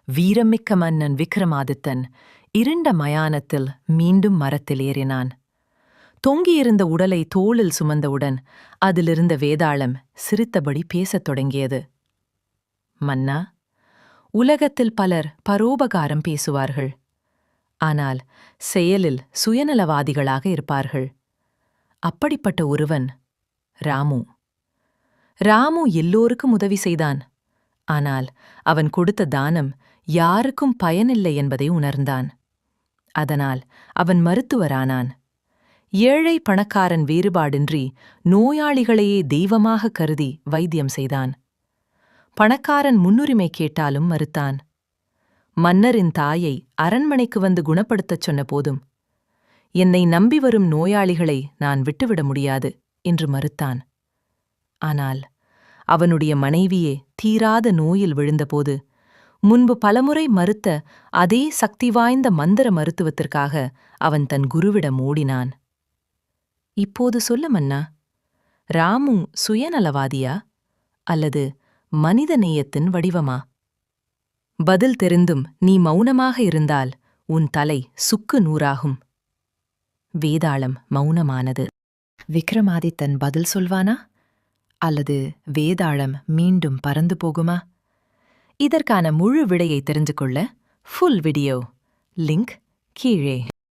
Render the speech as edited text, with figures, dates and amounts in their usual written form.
வீரமிக்க மன்னன் விக்ரமாதித்தன் இருண்ட மயானத்தில் மீண்டும் மரத்தில் ஏறினான். தொங்கியிருந்த உடலை தோளில் சுமந்தவுடன் அதிலிருந்த வேதாளம் சிரித்தபடி பேசத் தொடங்கியது. மன்னா, உலகத்தில் பலர் பரோபகாரம் பேசுவார்கள். ஆனால் செயலில் சுயநலவாதிகளாக இருப்பார்கள். அப்படிப்பட்ட ஒருவன் ராமு. ராமு எல்லோருக்கும் உதவி செய்தான். ஆனால் அவன் கொடுத்த தானம் யாருக்கும் பயனில்லை என்பதை உணர்ந்தான். அதனால் அவன் மருத்துவரானான். ஏழை பணக்காரன் வேறுபாடின்றி நோயாளிகளையே தெய்வமாக கருதி வைத்தியம் செய்தான். பணக்காரன் முன்னுரிமை கேட்டாலும் மறுத்தான். மன்னரின் தாயை அரண்மனைக்கு வந்து குணப்படுத்தச் சொன்ன போதும் என்னை நம்பி வரும் நோயாளிகளை நான் விட்டுவிட முடியாது என்று மறுத்தான். ஆனால் அவனுடைய மனைவியே தீராத நோயில் விழுந்தபோது முன்பு பலமுறை மறுத்த அதே சக்தி வாய்ந்த மந்திர மருத்துவத்திற்காக அவன் தன் குருவிடம் ஓடினான். இப்போது சொல்ல மன்னா, ராமு சுயநலவாதியா அல்லது மனித நேயத்தின் வடிவமா? பதில் தெரிந்தும் நீ மௌனமாக இருந்தால் உன் தலை சுக்கு நூறாகும். வேதாளம் மௌனமானது. விக்ரமாதித்தன் பதில் சொல்வானா அல்லது வேதாளம் மீண்டும் பறந்து போகுமா? இதற்கான முழு விடையை தெரிந்து கொள்ள ஃபுல் வீடியோ லிங்க் கீழே.